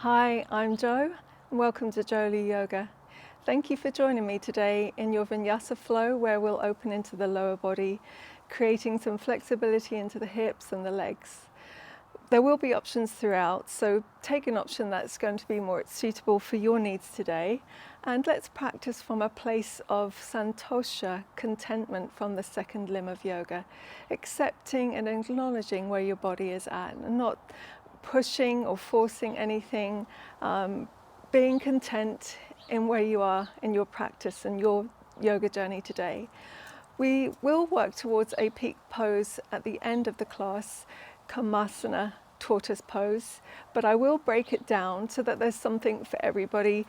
Hi, I'm Jo, and welcome to Jolou Yoga. Thank you for joining me today in your vinyasa flow, where we'll open into the lower body, creating some flexibility into the hips and the legs. There will be options throughout, so take an option that's going to be more suitable for your needs today, and let's practice from a place of santosha, contentment from the second limb of yoga, accepting and acknowledging where your body is at, and not pushing or forcing anything, being content in where you are in your practice and your yoga journey today. We will work towards a peak pose at the end of the class, Kurmasana, tortoise pose, but I will break it down so that there's something for everybody,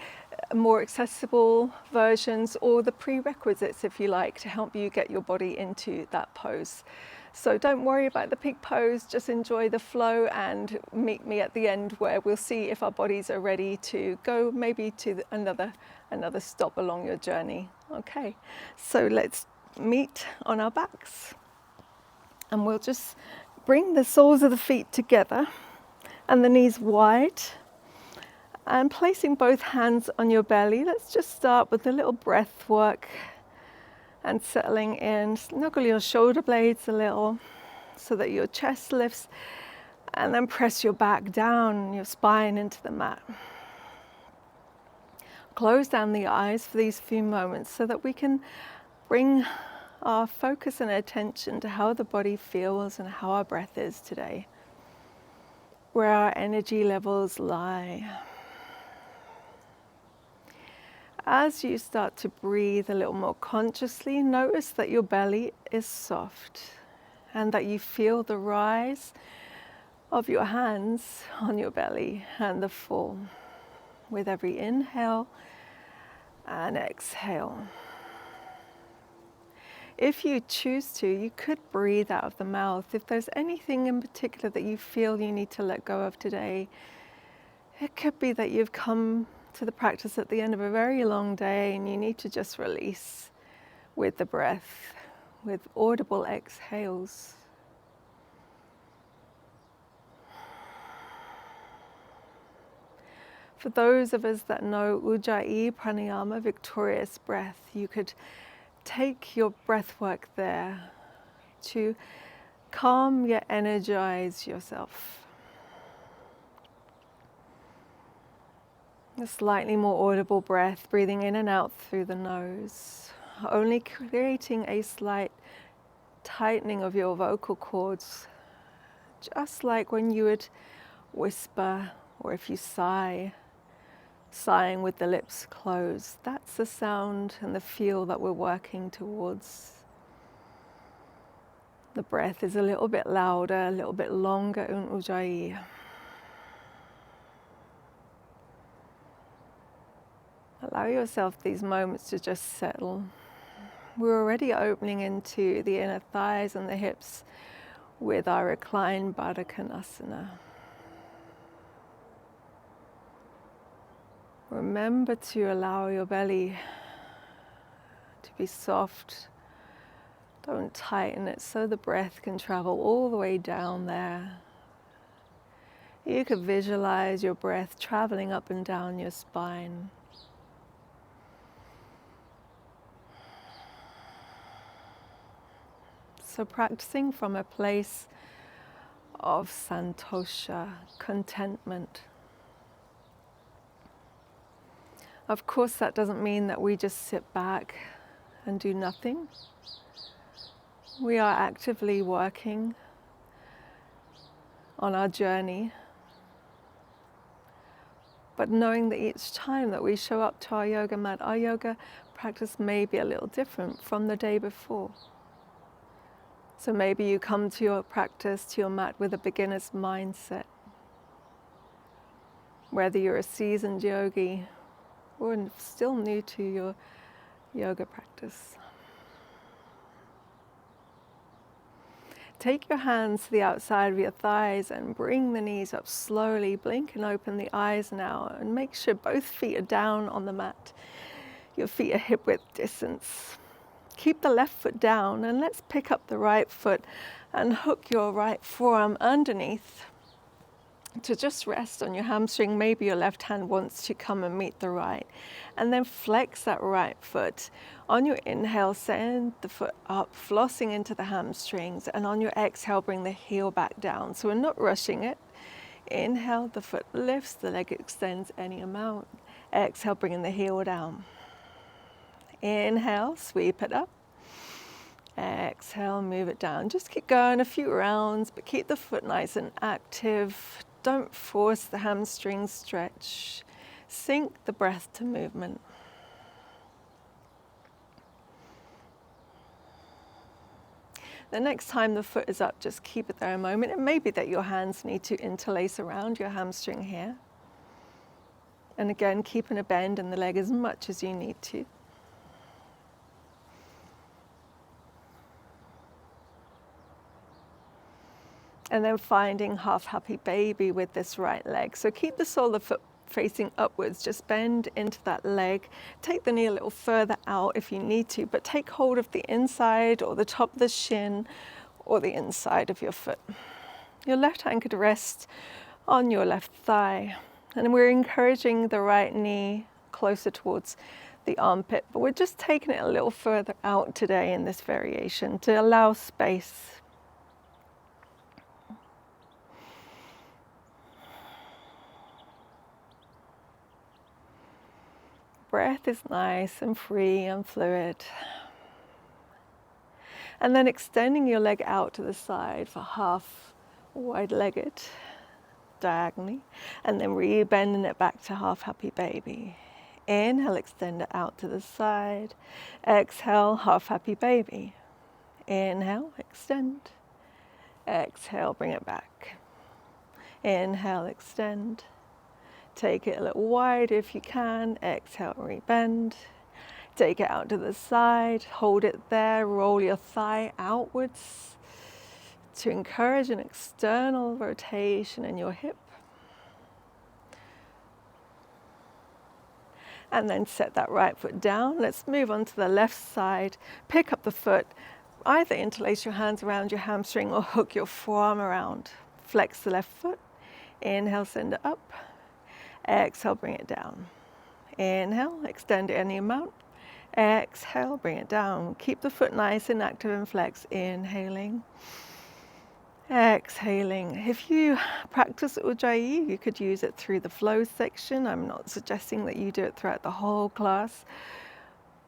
more accessible versions or the prerequisites, if you like, to help you get your body into that pose. So don't worry about the peak pose, just enjoy the flow and meet me at the end, where we'll see if our bodies are ready to go maybe to another stop along your journey. Okay, so let's meet on our backs, and we'll just bring the soles of the feet together and the knees wide, and placing both hands on your belly. Let's just start with a little breath work and settling in. Snuggle your shoulder blades a little so that your chest lifts, and then press your back down, your spine into the mat. Close down the eyes for these few moments so that we can bring our focus and attention to how the body feels and how our breath is today, where our energy levels lie. As you start to breathe a little more consciously, notice that your belly is soft and that you feel the rise of your hands on your belly and the fall with every inhale and exhale. If you choose to, you could breathe out of the mouth. If there's anything in particular that you feel you need to let go of today, it could be that you've come to the practice at the end of a very long day and you need to just release with the breath, with audible exhales. For those of us that know Ujjayi pranayama, victorious breath, you could take your breath work there to calm yet energize yourself. A slightly more audible breath, breathing in and out through the nose, only creating a slight tightening of your vocal cords, just like when you would whisper, or if you sigh, sighing with the lips closed. That's the sound and the feel that we're working towards. The breath is a little bit louder, a little bit longer in Ujjayi. Allow yourself these moments to just settle. We're already opening into the inner thighs and the hips with our reclined Baddha Konasana. Remember to allow your belly to be soft. Don't tighten it so the breath can travel all the way down there. You could visualize your breath traveling up and down your spine. So practicing from a place of santosha, contentment. Of course, that doesn't mean that we just sit back and do nothing. We are actively working on our journey, but knowing that each time that we show up to our yoga mat, our yoga practice may be a little different from the day before. So maybe you come to your practice, to your mat, with a beginner's mindset. Whether you're a seasoned yogi or still new to your yoga practice. Take your hands to the outside of your thighs and bring the knees up slowly. Blink and open the eyes now, and make sure both feet are down on the mat. Your feet are hip width distance. Keep the left foot down, and let's pick up the right foot and hook your right forearm underneath to just rest on your hamstring. Maybe your left hand wants to come and meet the right. And then flex that right foot. On your inhale, send the foot up, flossing into the hamstrings. And on your exhale, bring the heel back down. So we're not rushing it. Inhale, the foot lifts, the leg extends any amount. Exhale, bringing the heel down. Inhale, sweep it up. Exhale, move it down. Just keep going a few rounds, but keep the foot nice and active. Don't force the hamstrings stretch. Sync the breath to movement. The next time the foot is up, just keep it there a moment. It may be that your hands need to interlace around your hamstring here. And again, keeping a bend in the leg as much as you need to. And then finding half happy baby with this right leg. So keep the sole of the foot facing upwards, just bend into that leg. Take the knee a little further out if you need to, but take hold of the inside or the top of the shin or the inside of your foot. Your left hand could rest on your left thigh. And we're encouraging the right knee closer towards the armpit, but we're just taking it a little further out today in this variation to allow space. Breath is nice and free and fluid. And then extending your leg out to the side for half wide-legged, diagonally. And then re-bending it back to half happy baby. Inhale, extend it out to the side. Exhale, half happy baby. Inhale, extend. Exhale, bring it back. Inhale, extend. Take it a little wide if you can. Exhale, rebend. Take it out to the side. Hold it there. Roll your thigh outwards to encourage an external rotation in your hip. And then set that right foot down. Let's move on to the left side. Pick up the foot. Either interlace your hands around your hamstring or hook your forearm around. Flex the left foot. Inhale, send it up. Exhale, bring it down. Inhale, extend it any amount. Exhale, bring it down. Keep the foot nice and active and flex. Inhaling. Exhaling. If you practice Ujjayi, you could use it through the flow section. I'm not suggesting that you do it throughout the whole class.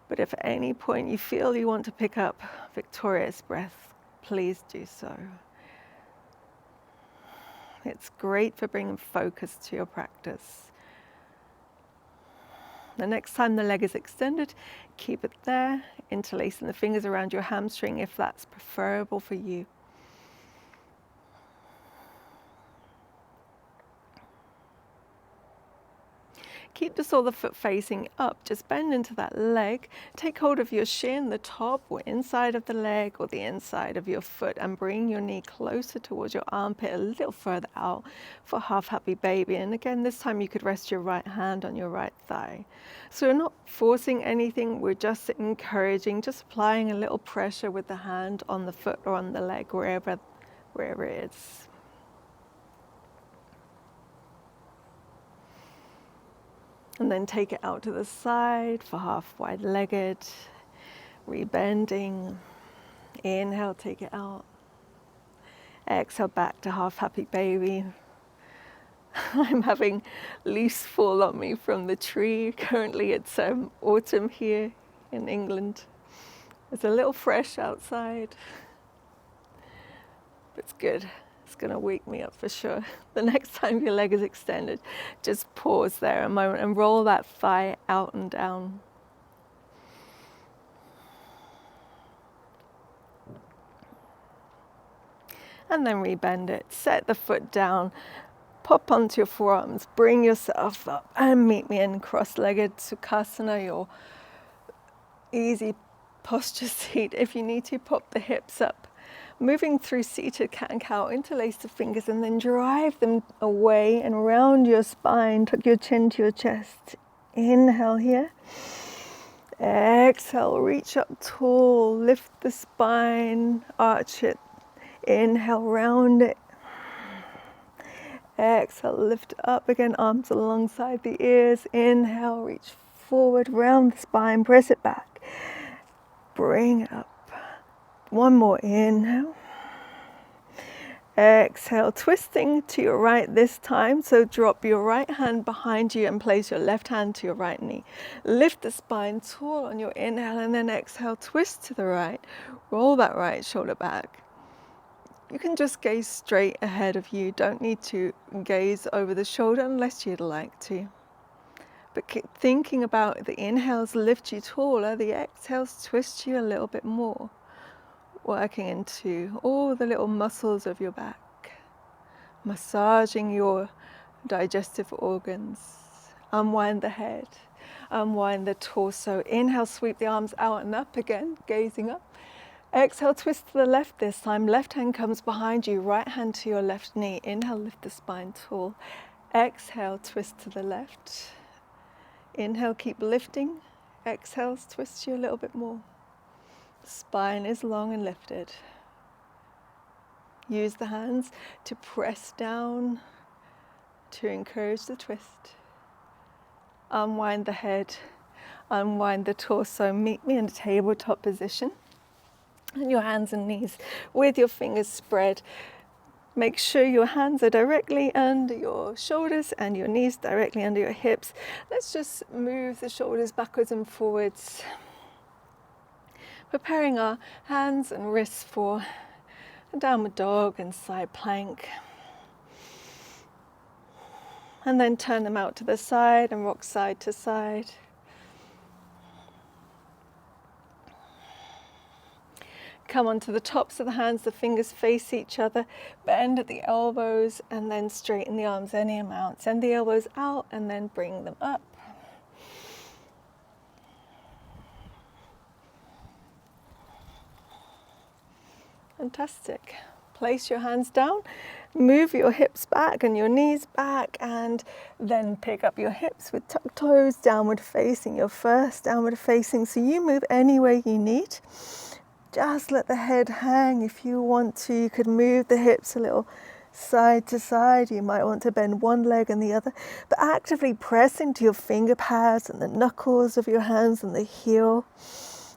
But if at any point you feel you want to pick up victorious breath, please do so. It's great for bringing focus to your practice. The next time the leg is extended, keep it there, interlacing the fingers around your hamstring if that's preferable for you. Keep the sole of the foot facing up. Just bend into that leg. Take hold of your shin, the top or inside of the leg or the inside of your foot, and bring your knee closer towards your armpit, a little further out for half happy baby. And again, this time you could rest your right hand on your right thigh. So we're not forcing anything. We're just encouraging, just applying a little pressure with the hand on the foot or on the leg, wherever it is. And then take it out to the side for half wide-legged, rebending. Inhale, take it out. Exhale, back to half happy baby. I'm having leaves fall on me from the tree. Currently it's autumn here in England. It's a little fresh outside. It's good. It's going to wake me up for sure. The next time your leg is extended, just pause there a moment and roll that thigh out and down. And then rebend it. Set the foot down. Pop onto your forearms. Bring yourself up and meet me in cross-legged Sukhasana, your easy posture seat. If you need to, pop the hips up. Moving through seated cat and cow, interlace the fingers and then drive them away and around your spine. Tuck your chin to your chest. Inhale here. Exhale, reach up tall, lift the spine, arch it. Inhale, round it. Exhale, lift up again, arms alongside the ears. Inhale, reach forward, round the spine, press it back. Bring it up. One more inhale. Exhale, twisting to your right this time. So drop your right hand behind you and place your left hand to your right knee. Lift the spine tall on your inhale and then exhale, twist to the right. Roll that right shoulder back. You can just gaze straight ahead of you. Don't need to gaze over the shoulder unless you'd like to. But keep thinking about the inhales lift you taller, the exhales twist you a little bit more. Working into all the little muscles of your back, massaging your digestive organs. Unwind the head, unwind the torso. Inhale, sweep the arms out and up again, gazing up. Exhale, twist to the left this time. Left hand comes behind you, right hand to your left knee. Inhale, lift the spine tall. Exhale, twist to the left. Inhale, keep lifting. Exhale, twist you a little bit more. Spine is long and lifted. Use the hands to press down to encourage the twist. Unwind the head, unwind the torso. Meet me in a tabletop position. And your hands and knees with your fingers spread. Make sure your hands are directly under your shoulders and your knees directly under your hips. Let's just move the shoulders backwards and forwards. Preparing our hands and wrists for a downward dog and side plank. And then turn them out to the side and rock side to side. Come onto the tops of the hands, the fingers face each other, bend at the elbows and then straighten the arms any amount. Send the elbows out and then bring them up. Fantastic. Place your hands down, move your hips back and your knees back, and then pick up your hips with tucked toes, downward facing, your first downward facing. So you move any way you need. Just let the head hang. If you want to, you could move the hips a little side to side. You might want to bend one leg and the other, but actively press into your finger pads and the knuckles of your hands and the heel.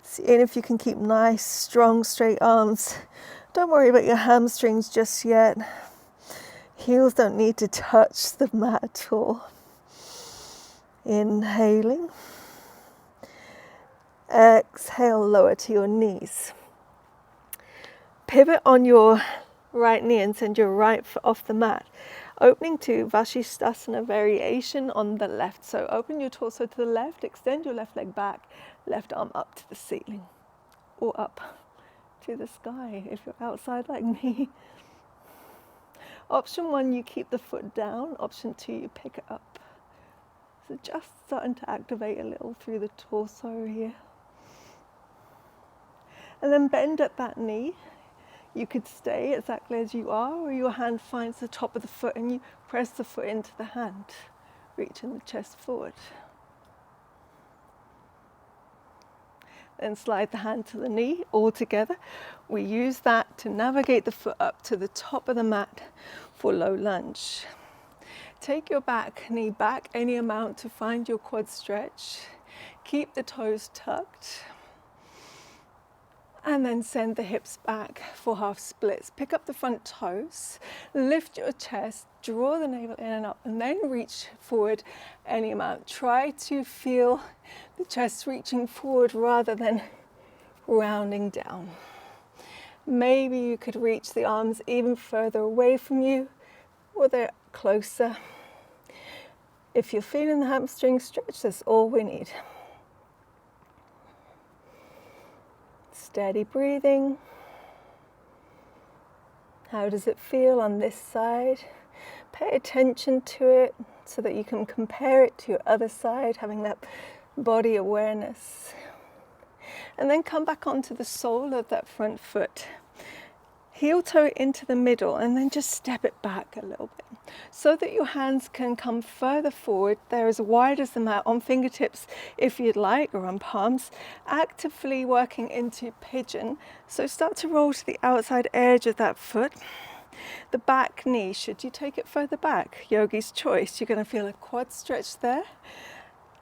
Seeing if you can keep nice, strong, straight arms. Don't worry about your hamstrings just yet. Heels don't need to touch the mat at all. Inhaling. Exhale, lower to your knees. Pivot on your right knee and send your right foot off the mat. Opening to Vashisthasana variation on the left. So open your torso to the left, extend your left leg back, left arm up to the ceiling or up to the sky if you're outside like me. Option 1, you keep the foot down. Option 2, you pick it up. So just starting to activate a little through the torso here. And then bend at that knee. You could stay exactly as you are, or your hand finds the top of the foot and you press the foot into the hand, reaching the chest forward. Then slide the hand to the knee all together. We use that to navigate the foot up to the top of the mat for low lunge. Take your back knee back any amount to find your quad stretch. Keep the toes tucked. And then send the hips back for half splits. Pick up the front toes, lift your chest, draw the navel in and up, and then reach forward any amount. Try to feel the chest reaching forward rather than rounding down. Maybe you could reach the arms even further away from you, or they're closer. If you're feeling the hamstring stretch, that's all we need. Steady breathing. How does it feel on this side? Pay attention to it so that you can compare it to your other side, having that body awareness. And then come back onto the sole of that front foot. Heel toe into the middle and then just step it back a little bit so that your hands can come further forward. They're as wide as the mat on fingertips if you'd like, or on palms. Actively working into pigeon. So start to roll to the outside edge of that foot. The back knee, should you take it further back, yogi's choice, you're going to feel a quad stretch there.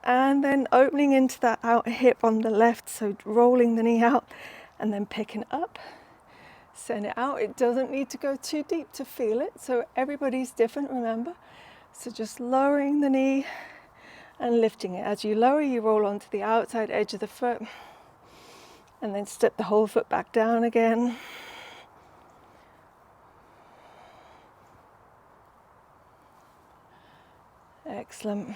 And then opening into that outer hip on the left, so rolling the knee out and then picking it up. Send it out. It doesn't need to go too deep to feel it, so everybody's different, remember. So just lowering the knee and lifting it. As you lower, you roll onto the outside edge of the foot and then step the whole foot back down again. Excellent.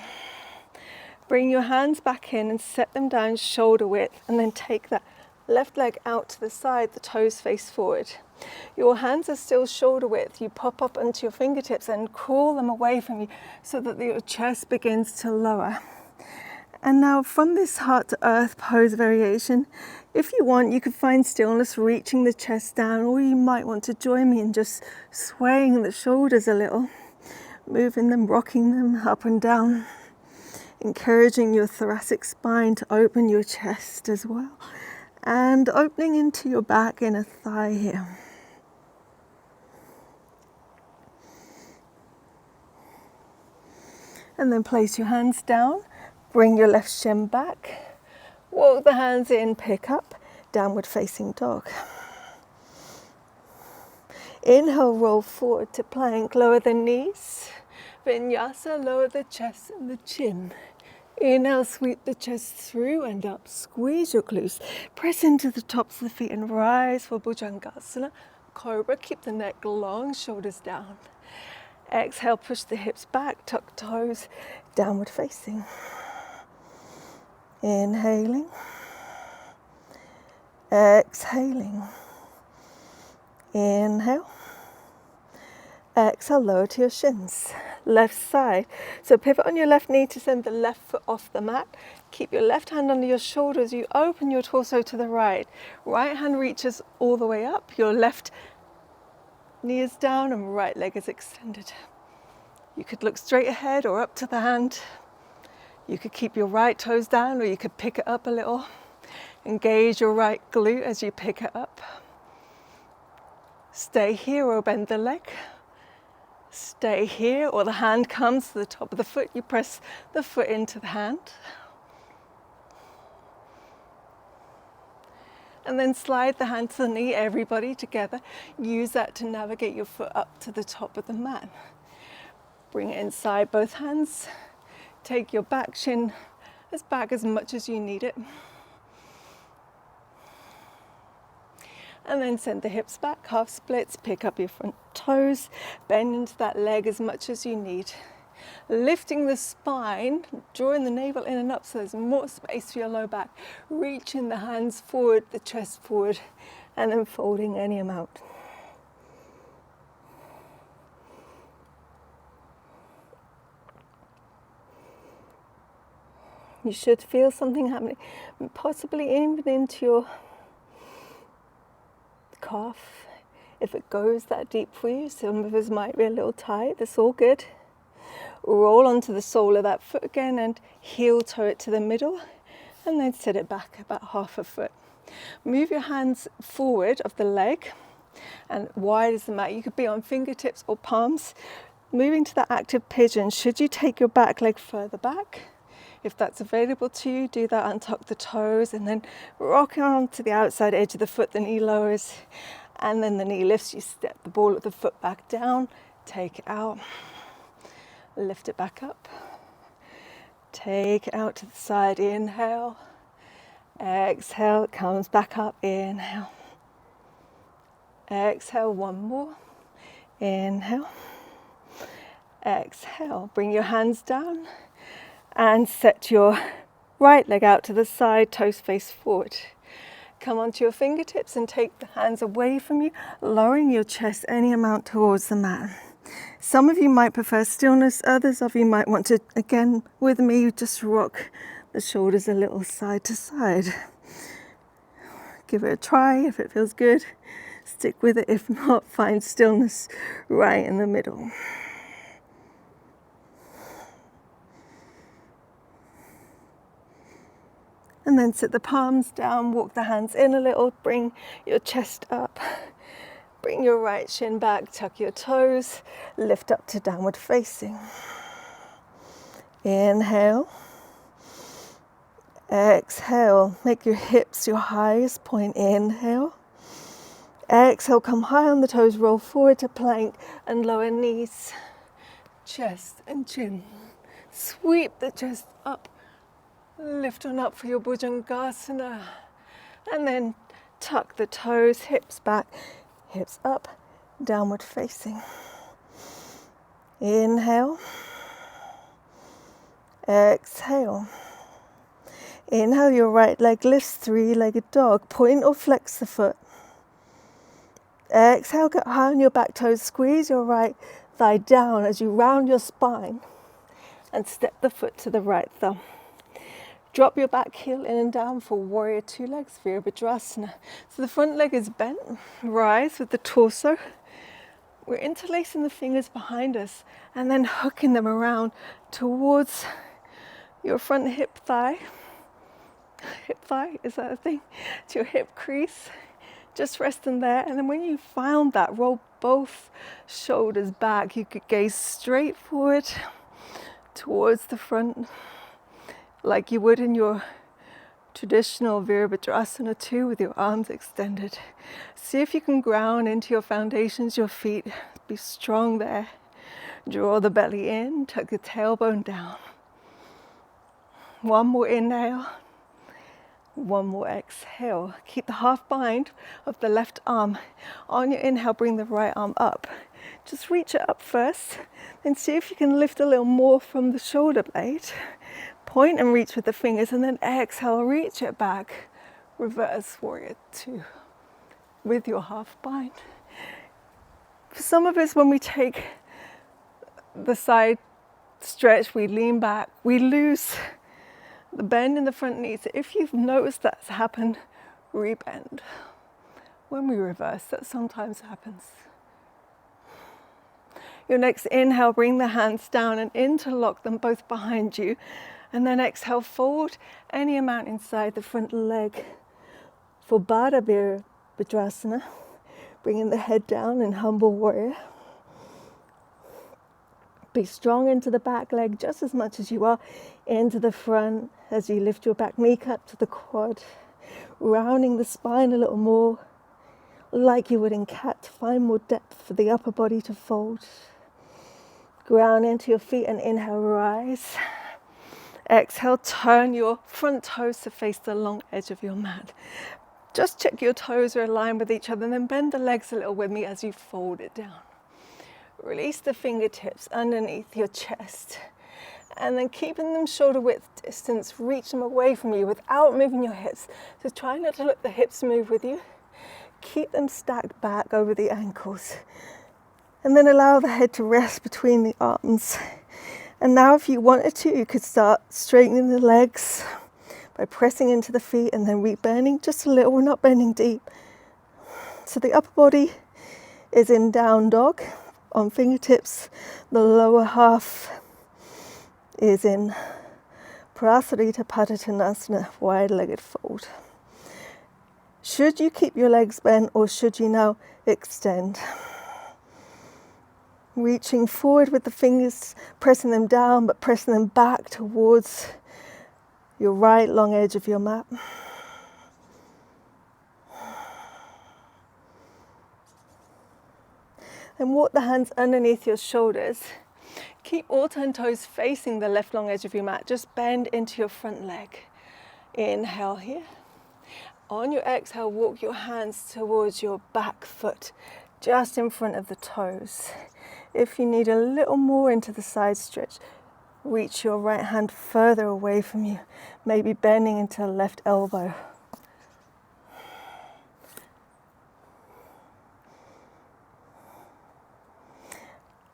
Bring your hands back in and set them down shoulder width, and then take that left leg out to the side, the toes face forward. Your hands are still shoulder width. You pop up onto your fingertips and crawl them away from you so that your chest begins to lower. And now from this heart to earth pose variation, if you want, you could find stillness reaching the chest down, or you might want to join me in just swaying the shoulders a little, moving them, rocking them up and down, encouraging your thoracic spine to open your chest as well, and opening into your back inner thigh here. And then place your hands down, bring your left shin back, walk the hands in, pick up, downward facing dog. Inhale, roll forward to plank, lower the knees. Vinyasa, lower the chest and the chin. Inhale, sweep the chest through and up. Squeeze your glutes. Press into the tops of the feet and rise for Bhujangasana. Cobra, keep the neck long, shoulders down. Exhale, push the hips back, tuck toes, downward facing. Inhaling. Exhaling. Inhale. Exhale, lower to your shins. Left side. So pivot on your left knee to send the left foot off the mat. Keep your left hand under your shoulders. You open your torso to the right. Right hand reaches all the way up. Your left knee is down and right leg is extended. You could look straight ahead or up to the hand. You could keep your right toes down, or you could pick it up a little. Engage your right glute as you pick it up. Stay here or bend the leg. Stay here, or the hand comes to the top of the foot. You press the foot into the hand. And then slide the hand to the knee, everybody together. Use that to navigate your foot up to the top of the mat. Bring it inside both hands. Take your back shin back as much as you need it. And then send the hips back, half splits, pick up your front toes, bend into that leg as much as you need. Lifting the spine, drawing the navel in and up so there's more space for your low back. Reaching the hands forward, the chest forward, and then folding any amount. You should feel something happening, possibly even into your calf. If it goes that deep for you, some of us might be a little tight, that's all good. Roll onto the sole of that foot again and heel toe it to the middle, and then set it back about half a foot. Move your hands forward of the leg and wide as the mat. You could be on fingertips or palms. Moving to that active pigeon, should you take your back leg further back? If that's available to you, do that, untuck the toes, and then rock on to the outside edge of the foot, the knee lowers, and then the knee lifts. You step the ball of the foot back down, take it out, lift it back up, take it out to the side, inhale, exhale, it comes back up, inhale, exhale, one more, inhale, exhale, bring your hands down, and set your right leg out to the side, toes face forward. Come onto your fingertips and take the hands away from you, lowering your chest any amount towards the mat. Some of you might prefer stillness, others of you might want to, again, with me, just rock the shoulders a little side to side. Give it a try. If it feels good, stick with it. If not, find stillness right in the middle. And then sit the palms down, walk the hands in a little, bring your chest up. Bring your right shin back, tuck your toes, lift up to downward facing. Inhale. Exhale, make your hips your highest point. Inhale. Exhale, come high on the toes, roll forward to plank and lower knees, chest and chin. Sweep the chest up, lift on up for your Bhujangasana. And then tuck the toes, hips back, hips up, downward facing. Inhale. Exhale. Inhale, your right leg lifts, three-legged dog. Point or flex the foot. Exhale, get high on your back toes. Squeeze your right thigh down as you round your spine and step the foot to the right thumb. Drop your back heel in and down for warrior two legs, Virabhadrasana. So the front leg is bent. Rise with the torso. We're interlacing the fingers behind us and then hooking them around towards your front hip thigh. Hip thigh, is that a thing? To your hip crease. Just resting there, and then when you found that, roll both shoulders back. You could gaze straight forward towards the front like you would in your traditional Virabhadrasana 2 with your arms extended. See if you can ground into your foundations, your feet. Be strong there. Draw the belly in, tuck the tailbone down. One more inhale. One more exhale. Keep the half bind of the left arm. On your inhale, bring the right arm up. Just reach it up first, then see if you can lift a little more from the shoulder blade. Point and reach with the fingers, and then exhale, reach it back. Reverse warrior two with your half bind. For some of us, when we take the side stretch, we lean back, we lose the bend in the front knee. So if you've noticed that's happened, rebend. When we reverse, that sometimes happens. Your next inhale, bring the hands down and interlock them both behind you. And then exhale, fold any amount inside the front leg for Baddha Virabhadrasana. Bringing the head down in humble warrior. Be strong into the back leg just as much as you are into the front as you lift your back kneecap to the quad, rounding the spine a little more like you would in cat to find more depth for the upper body to fold. Ground into your feet and inhale, rise. Exhale, turn your front toes to face the long edge of your mat. Just check your toes are aligned with each other and then bend the legs a little with me as you fold it down. Release the fingertips underneath your chest and then keeping them shoulder width distance, reach them away from you without moving your hips. So try not to let the hips move with you. Keep them stacked back over the ankles and then allow the head to rest between the arms. And now if you wanted to, you could start straightening the legs by pressing into the feet and then re-bending just a little. We're not bending deep. So the upper body is in down dog on fingertips. The lower half is in Prasarita Padottanasana, wide-legged fold. Should you keep your legs bent or should you now extend? Reaching forward with the fingers, pressing them down, but pressing them back towards your right long edge of your mat. And walk the hands underneath your shoulders. Keep all 10 toes facing the left long edge of your mat. Just bend into your front leg. Inhale here. On your exhale, walk your hands towards your back foot, just in front of the toes. If you need a little more into the side stretch, reach your right hand further away from you, maybe bending into the left elbow.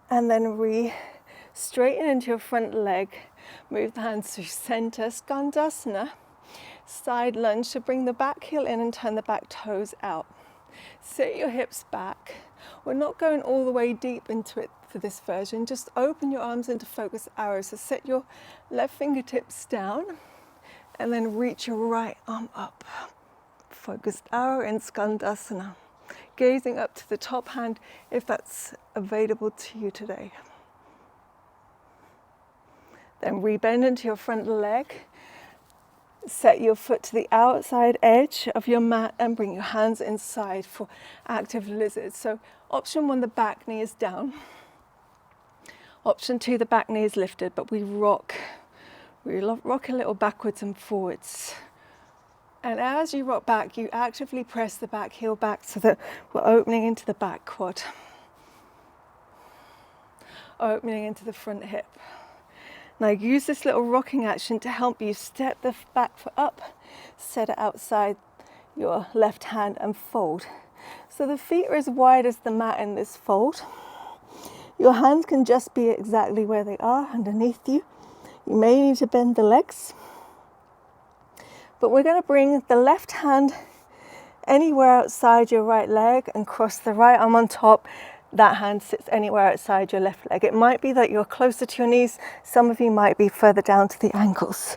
And then straighten into your front leg. Move the hands to center, Skandasana. Side lunge to bring the back heel in and turn the back toes out. Sit your hips back. We're not going all the way deep into it for this version. Just open your arms into focused arrows. So set your left fingertips down and then reach your right arm up. Focused arrow in Skandasana. gazing up to the top hand if that's available to you today. Then rebend into your front leg. Set your foot to the outside edge of your mat and bring your hands inside for active lizard. So option 1, the back knee is down. Option 2, the back knee is lifted, but we rock a little backwards and forwards. And as you rock back, you actively press the back heel back so that we're opening into the back quad. Opening into the front hip. Now use this little rocking action to help you step the back foot up, set it outside your left hand and fold. So the feet are as wide as the mat in this fold. Your hands can just be exactly where they are underneath you. You may need to bend the legs. But we're going to bring the left hand anywhere outside your right leg and cross the right arm on top. That hand sits anywhere outside your left leg. It might be that you're closer to your knees. Some of you might be further down to the ankles.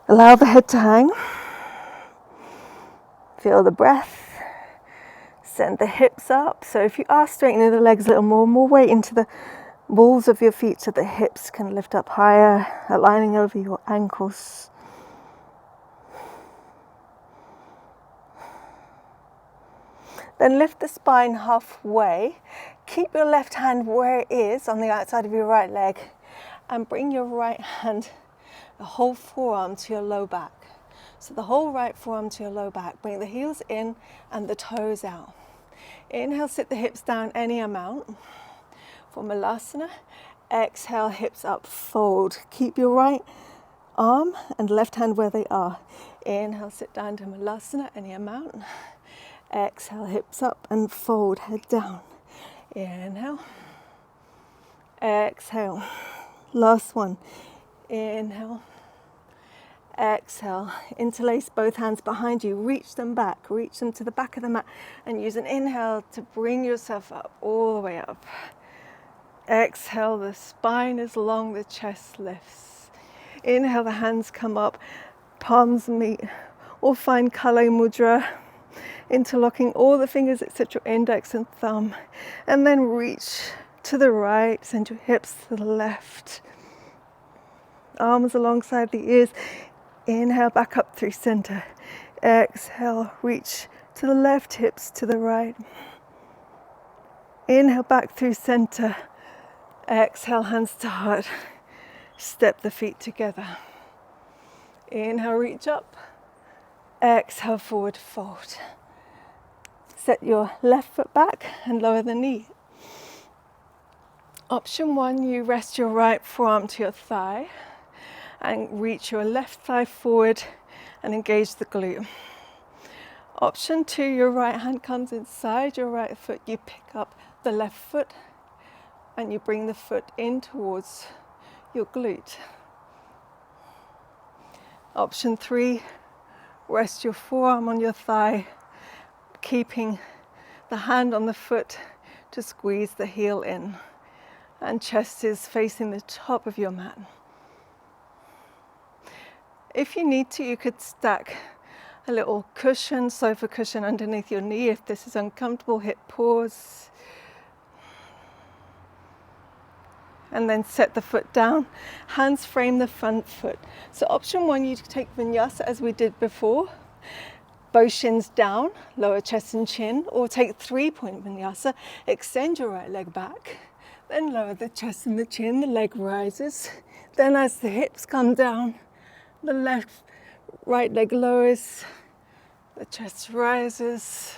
Allow the head to hang. Feel the breath. Send the hips up. So if you are straightening the legs a little more weight into the balls of your feet so the hips can lift up higher, aligning over your ankles. Then lift the spine halfway. Keep your left hand where it is on the outside of your right leg and bring your right hand, the whole forearm to your low back. So the whole right forearm to your low back. Bring the heels in and the toes out. Inhale, sit the hips down any amount. For Malasana, exhale, hips up, fold. Keep your right arm and left hand where they are. Inhale, sit down to Malasana any amount. Exhale, hips up and fold, head down. Inhale. Exhale. Last one. Inhale. Exhale. Interlace both hands behind you. Reach them back. Reach them to the back of the mat. And use an inhale to bring yourself up, all the way up. Exhale, the spine is long, the chest lifts. Inhale, the hands come up, palms meet. Or find Kale Mudra. Interlocking all the fingers except your index and thumb. And then reach to the right, send your hips to the left. Arms alongside the ears. Inhale, back up through center. Exhale, reach to the left, hips to the right. Inhale, back through center. Exhale, hands to heart. Step the feet together. Inhale, reach up. Exhale, forward fold. Set your left foot back and lower the knee. Option 1, you rest your right forearm to your thigh and reach your left thigh forward and engage the glute. Option 2, your right hand comes inside your right foot. You pick up the left foot and you bring the foot in towards your glute. Option 3, rest your forearm on your thigh, keeping the hand on the foot to squeeze the heel in. And chest is facing the top of your mat. If you need to, you could stack a little cushion, sofa cushion underneath your knee. If this is uncomfortable, hit pause. And then set the foot down. Hands frame the front foot. So option 1, you take vinyasa as we did before. Both shins down, lower chest and chin, or take 3-point vinyasa. Extend your right leg back, then lower the chest and the chin, the leg rises. Then as the hips come down, the right leg lowers, the chest rises.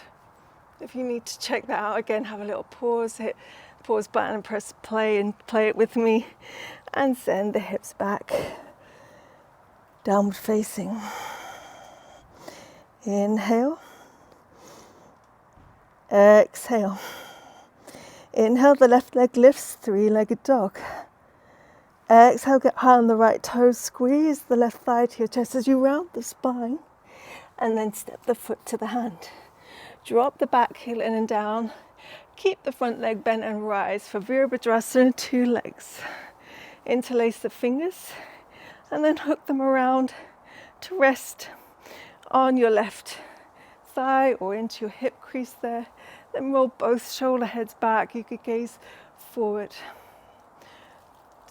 If you need to check that out again, have a little pause, hit the pause button and press play and play it with me. And send the hips back, downward facing. Inhale. Exhale. Inhale, the left leg lifts, 3-legged dog. Exhale, get high on the right toes, squeeze the left thigh to your chest as you round the spine. And then step the foot to the hand. Drop the back heel in and down. Keep the front leg bent and rise for Virabhadrasana, 2 legs. Interlace the fingers and then hook them around to rest on your left thigh or into your hip crease there. Then roll both shoulder heads back. You could gaze forward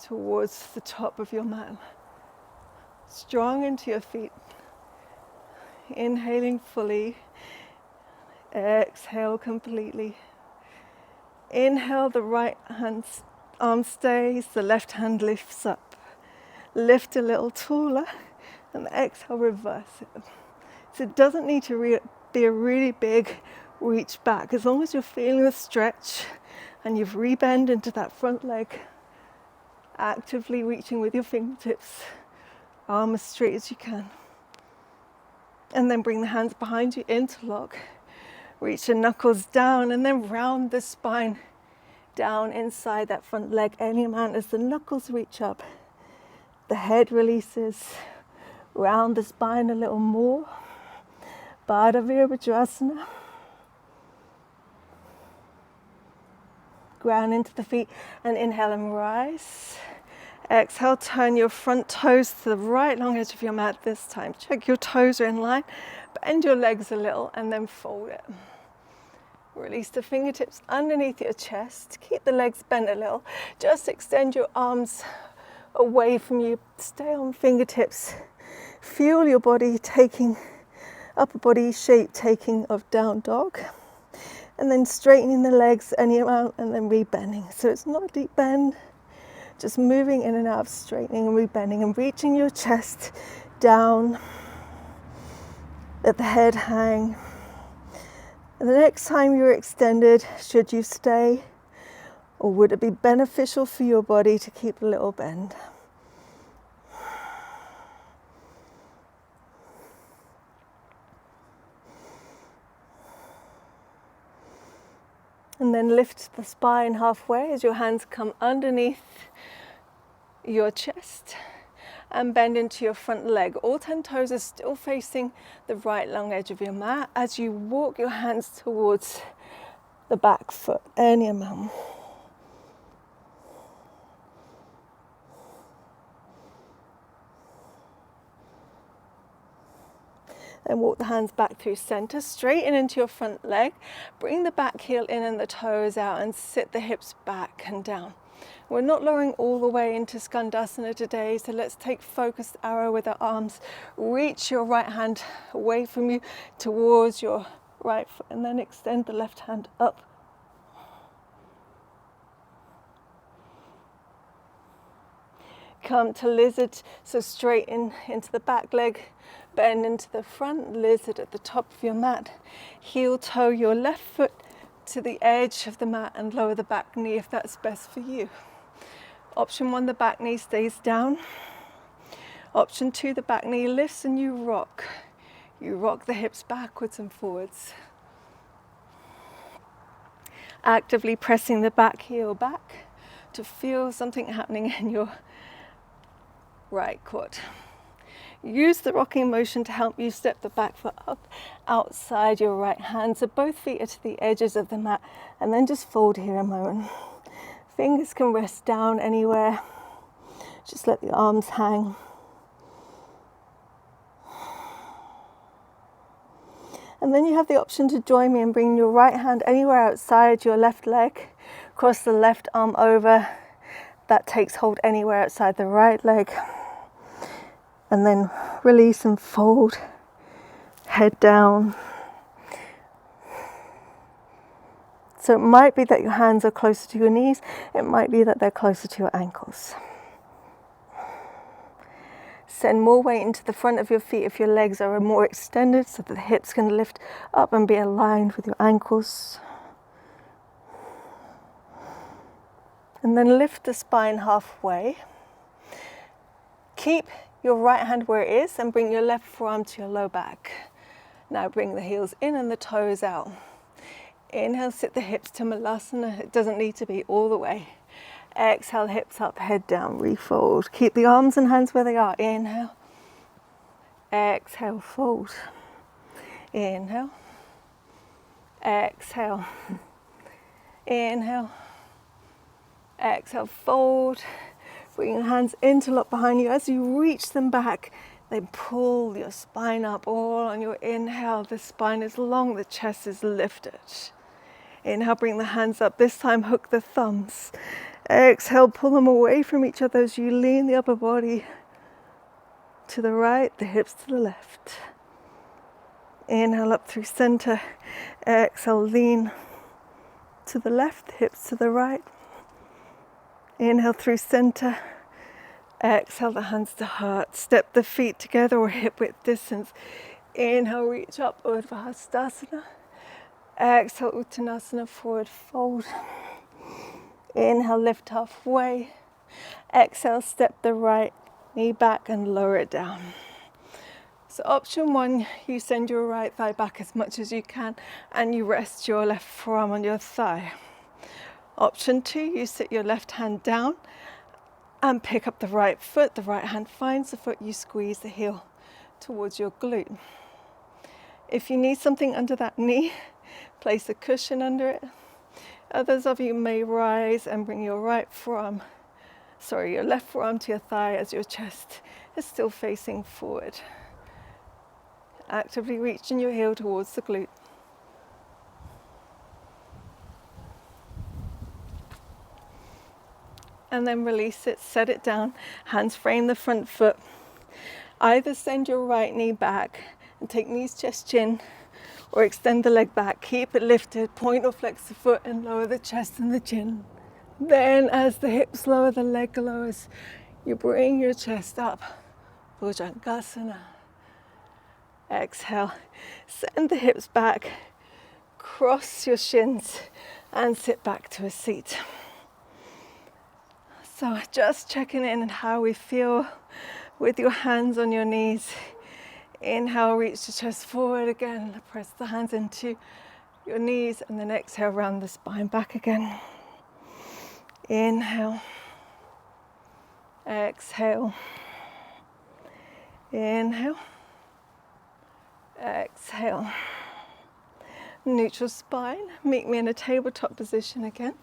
towards the top of your mat. Strong into your feet. Inhaling fully. Exhale completely. Inhale, the right hand arm stays, the left hand lifts up. Lift a little taller, and exhale, reverse it. So it doesn't need to be a really big reach back. As long as you're feeling the stretch and you've rebend into that front leg, actively reaching with your fingertips, arm as straight as you can. And then bring the hands behind you, interlock. Reach the knuckles down and then round the spine down inside that front leg any amount as the knuckles reach up. The head releases, round the spine a little more. Baddha Virabhadrasana. Ground into the feet and inhale and rise. Exhale, turn your front toes to the right long edge of your mat this time. Check your toes are in line. Bend your legs a little and then fold it. Release the fingertips underneath your chest. Keep the legs bent a little. Just extend your arms away from you. Stay on fingertips. Feel your body taking, upper body shape taking of down dog. And then straightening the legs any amount and then rebending. So it's not a deep bend. Just moving in and out of straightening and rebending and reaching your chest down. Let the head hang. And the next time you're extended, should you stay, or would it be beneficial for your body to keep a little bend? And then lift the spine halfway as your hands come underneath your chest and bend into your front leg. All 10 toes are still facing the right long edge of your mat as you walk your hands towards the back foot, any amount. Then walk the hands back through center, straighten into your front leg. Bring the back heel in and the toes out and sit the hips back and down. We're not lowering all the way into Skandasana today, so let's take focused arrow with our arms. Reach your right hand away from you towards your right foot and then extend the left hand up. Come to lizard, so straighten into the back leg, bend into the front, lizard at the top of your mat. Heel toe your left foot to the edge of the mat and lower the back knee if that's best for you. Option 1, the back knee stays down. Option 2, the back knee lifts and you rock. You rock the hips backwards and forwards. Actively pressing the back heel back to feel something happening in your right quad. Use the rocking motion to help you step the back foot up outside your right hand. So both feet are to the edges of the mat and then just fold here a moment. Fingers can rest down anywhere. Just let the arms hang. And then you have the option to join me and bring your right hand anywhere outside your left leg. Cross the left arm over. That takes hold anywhere outside the right leg. And then release and fold. Head down. So it might be that your hands are closer to your knees. It might be that they're closer to your ankles. Send more weight into the front of your feet if your legs are more extended so that the hips can lift up and be aligned with your ankles. And then lift the spine halfway. Keep your right hand where it is and bring your left forearm to your low back. Now bring the heels in and the toes out. Inhale, sit the hips to Malasana. It doesn't need to be all the way. Exhale, hips up, head down, refold. Keep the arms and hands where they are. Inhale. Exhale, fold. Inhale. Exhale. Inhale. Exhale, fold. Bring your hands interlock behind you. As you reach them back, then pull your spine up all on your inhale. The spine is long, the chest is lifted. Inhale, bring the hands up. This time, hook the thumbs. Exhale, pull them away from each other as you lean the upper body to the right, the hips to the left. Inhale up through center. Exhale, lean to the left, hips to the right. Inhale through center. Exhale, the hands to heart. Step the feet together or hip width distance. Inhale, reach up, Urdhva Hastasana. Exhale, Uttanasana, forward fold. Inhale, lift halfway. Exhale, step the right knee back and lower it down. So option one, you send your right thigh back as much as you can and you rest your left forearm on your thigh. Option two, you sit your left hand down and pick up the right foot. The right hand finds the foot, you squeeze the heel towards your glute. If you need something under that knee, place a cushion under it. Others of you may rise and bring your left forearm to your thigh as your chest is still facing forward. Actively reaching your heel towards the glute. And then release it, set it down, hands frame the front foot. Either send your right knee back and take knees, chest, chin, or extend the leg back. Keep it lifted, point or flex the foot and lower the chest and the chin. Then as the hips lower, the leg lowers, you bring your chest up, Bhujangasana. Exhale, send the hips back, cross your shins and sit back to a seat. So just checking in on how we feel with your hands on your knees. Inhale, reach the chest forward again, press the hands into your knees and then exhale, round the spine back again. Inhale, exhale, inhale, exhale. Neutral spine, meet me in a tabletop position again.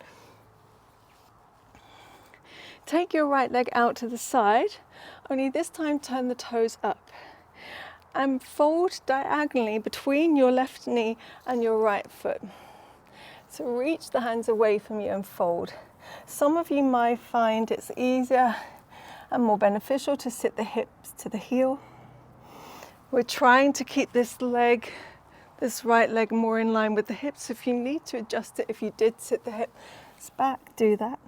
Take your right leg out to the side, only this time turn the toes up. And fold diagonally between your left knee and your right foot. So reach the hands away from you and fold. Some of you might find it's easier and more beneficial to sit the hips to the heel. We're trying to keep this right leg more in line with the hips. If you need to adjust it, if you did sit the hips back, do that.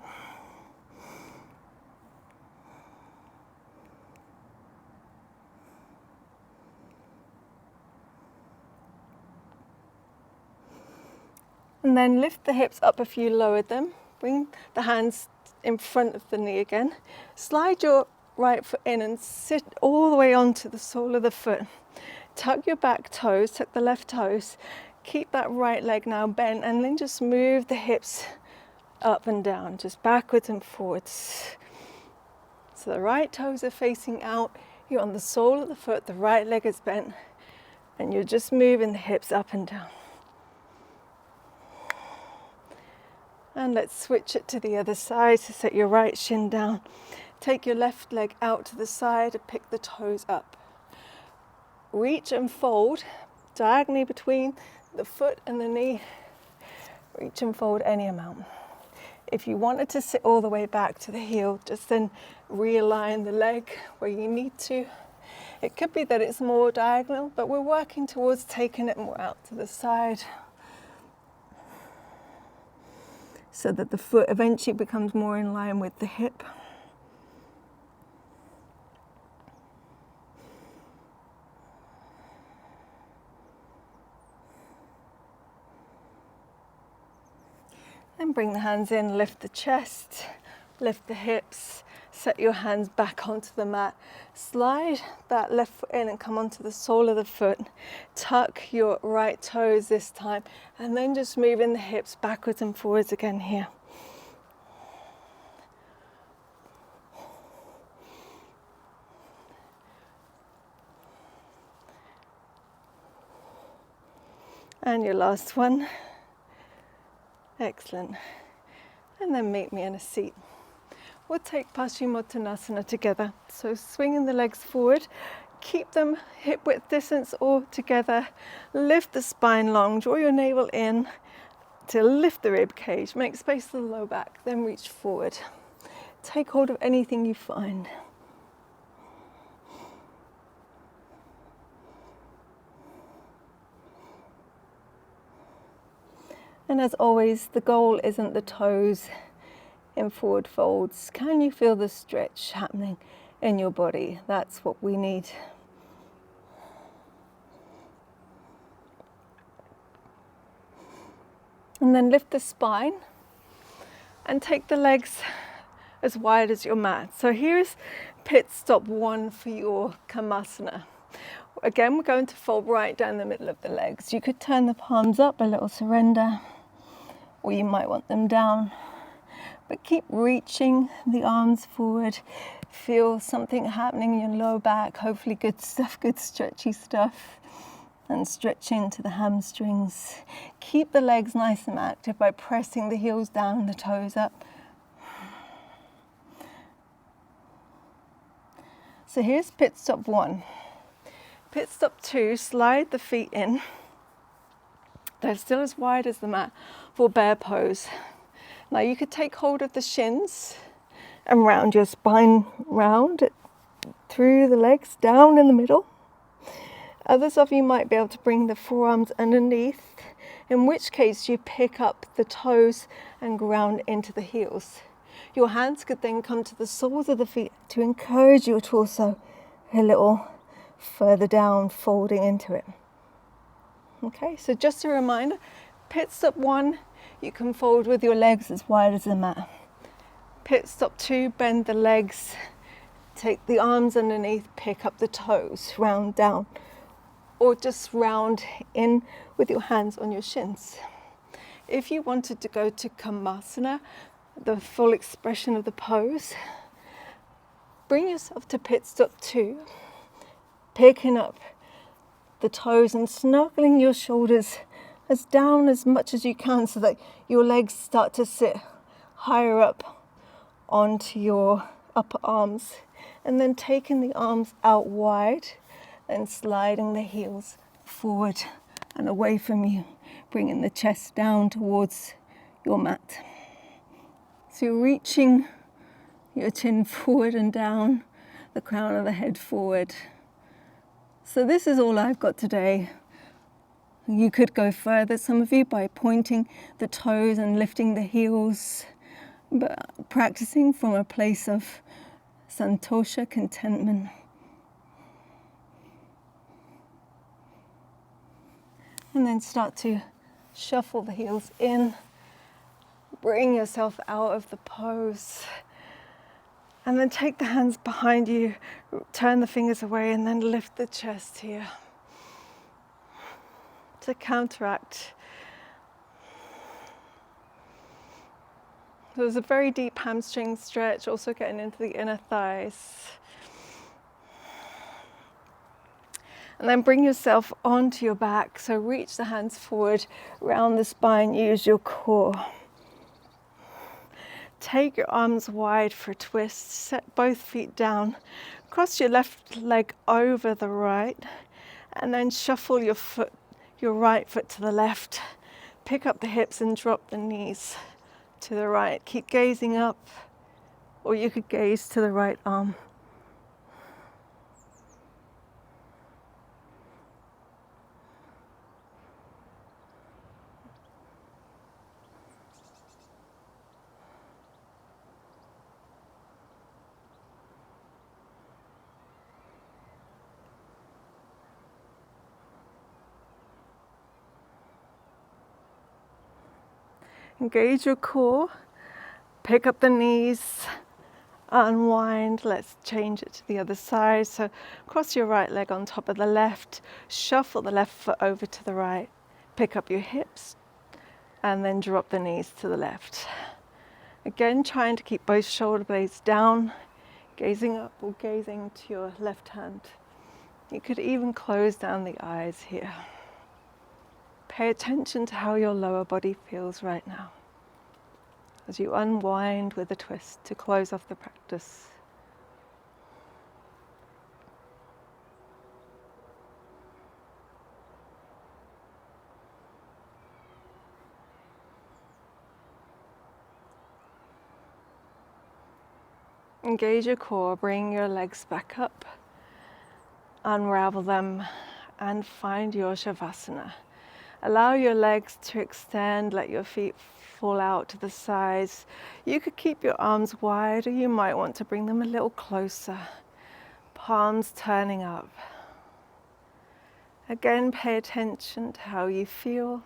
And then lift the hips up if you lowered them. Bring the hands in front of the knee again. Slide your right foot in and sit all the way onto the sole of the foot. Tuck your back toes, tuck the left toes. Keep that right leg now bent and then just move the hips up and down, just backwards and forwards. So the right toes are facing out. You're on the sole of the foot, the right leg is bent, and you're just moving the hips up and down. And let's switch it to the other side. So set your right shin down. Take your left leg out to the side and pick the toes up. Reach and fold diagonally between the foot and the knee. Reach and fold any amount. If you wanted to sit all the way back to the heel, just then realign the leg where you need to. It could be that it's more diagonal, but we're working towards taking it more out to the side, so that the foot eventually becomes more in line with the hip. Then bring the hands in, lift the chest, lift the hips, set your hands back onto the mat. Slide that left foot in and come onto the sole of the foot. Tuck your right toes this time and then just moving the hips backwards and forwards again here. And your last one. Excellent. And then meet me in a seat. We'll take Paschimottanasana together. So swinging the legs forward, keep them hip width distance or together. Lift the spine long, draw your navel in to lift the rib cage, make space for the low back, then reach forward. Take hold of anything you find. And as always, the goal isn't the toes in forward folds. Can you feel the stretch happening in your body? That's what we need. And then lift the spine and take the legs as wide as your mat. So here's pit stop 1 for your Kurmasana. Again, we're going to fold right down the middle of the legs. You could turn the palms up, a little surrender, or you might want them down. But keep reaching the arms forward. Feel something happening in your lower back. Hopefully good stuff, good stretchy stuff. And stretch into the hamstrings. Keep the legs nice and active by pressing the heels down, the toes up. So here's pit stop 1. Pit stop 2, slide the feet in. They're still as wide as the mat for bear pose. Now you could take hold of the shins and round your spine round through the legs, down in the middle. Others of you might be able to bring the forearms underneath, in which case you pick up the toes and ground into the heels. Your hands could then come to the soles of the feet to encourage your torso a little further down, folding into it. Okay, so just a reminder, pit stop 1, you can fold with your legs as wide as the mat. Pit stop 2, bend the legs, take the arms underneath, pick up the toes, round down. Or just round in with your hands on your shins. If you wanted to go to Kurmasana, the full expression of the pose, bring yourself to pit stop 2, picking up the toes and snuggling your shoulders as down as much as you can so that your legs start to sit higher up onto your upper arms, and then taking the arms out wide and sliding the heels forward and away from you, bringing the chest down towards your mat. So you're reaching your chin forward and down, the crown of the head forward. So this is all I've got today. You could go further, some of you, by pointing the toes and lifting the heels, but practicing from a place of santosha, contentment. And then start to shuffle the heels in. Bring yourself out of the pose. And then take the hands behind you, turn the fingers away, and then lift the chest here. To counteract. There's a very deep hamstring stretch, also getting into the inner thighs. And then bring yourself onto your back. So reach the hands forward, round the spine, use your core. Take your arms wide for a twist, set both feet down. Cross your left leg over the right, and then shuffle your right foot to the left. Pick up the hips and drop the knees to the right. Keep gazing up, or you could gaze to the right arm. Engage your core, pick up the knees, unwind. Let's change it to the other side. So cross your right leg on top of the left, shuffle the left foot over to the right, pick up your hips, and then drop the knees to the left. Again, trying to keep both shoulder blades down, gazing up or gazing to your left hand. You could even close down the eyes here. Pay attention to how your lower body feels right now as you unwind with a twist to close off the practice. Engage your core, bring your legs back up, unravel them, and find your Shavasana. Allow your legs to extend, let your feet fall out to the sides. You could keep your arms wide, or you might want to bring them a little closer. Palms turning up. Again, pay attention to how you feel,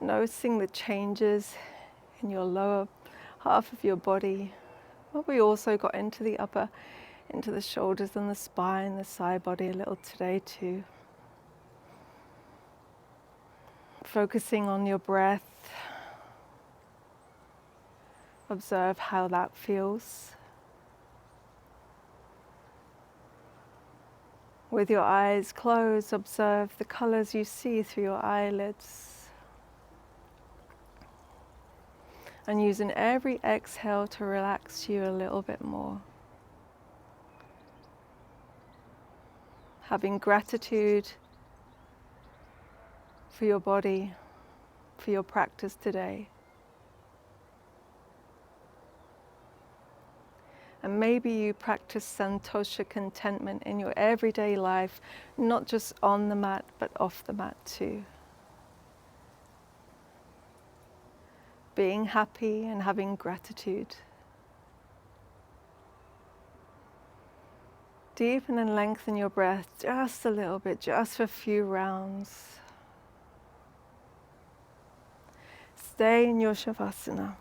noticing the changes in your lower half of your body. But we also got into the upper, into the shoulders and the spine, the side body a little today too. Focusing on your breath. Observe how that feels. With your eyes closed, observe the colors you see through your eyelids. And using every exhale to relax you a little bit more. Having gratitude for your body, for your practice today. And maybe you practice santosha, contentment, in your everyday life, not just on the mat, but off the mat too. Being happy and having gratitude. Deepen and lengthen your breath just a little bit, just for a few rounds. Stay in your Shavasana.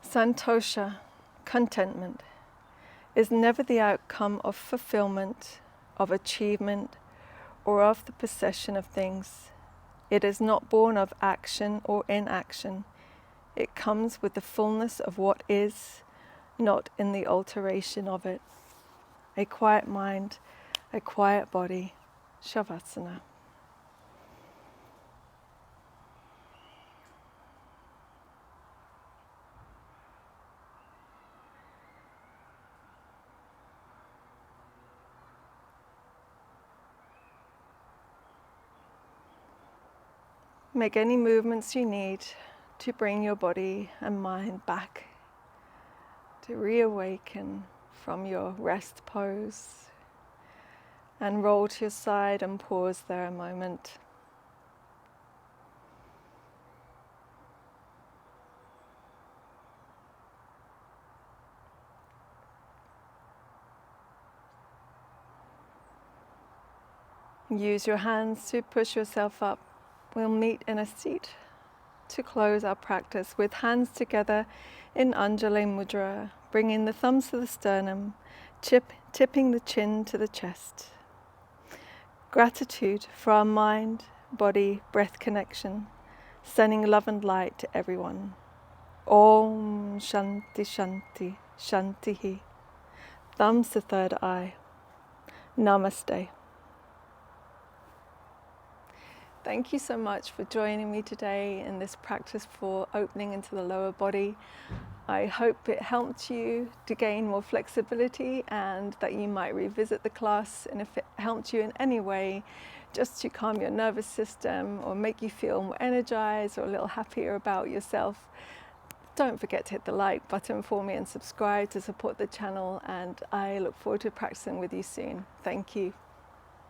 Santosha, contentment, is never the outcome of fulfillment, of achievement, or of the possession of things. It is not born of action or inaction. It comes with the fullness of what is, not in the alteration of it. A quiet mind, a quiet body, Shavasana. Make any movements you need to bring your body and mind back, to reawaken from your rest pose, and roll to your side and pause there a moment. Use your hands to push yourself up. We'll meet in a seat to close our practice with hands together in Anjali Mudra, bringing the thumbs to the sternum, tipping the chin to the chest. Gratitude for our mind, body, breath connection, sending love and light to everyone. Om Shanti Shanti Shantihi. Thumbs to third eye. Namaste. Thank you so much for joining me today in this practice for opening into the lower body. I hope it helped you to gain more flexibility and that you might revisit the class, and if it helped you in any way just to calm your nervous system or make you feel more energized or a little happier about yourself, don't forget to hit the like button for me and subscribe to support the channel, and I look forward to practicing with you soon. Thank you.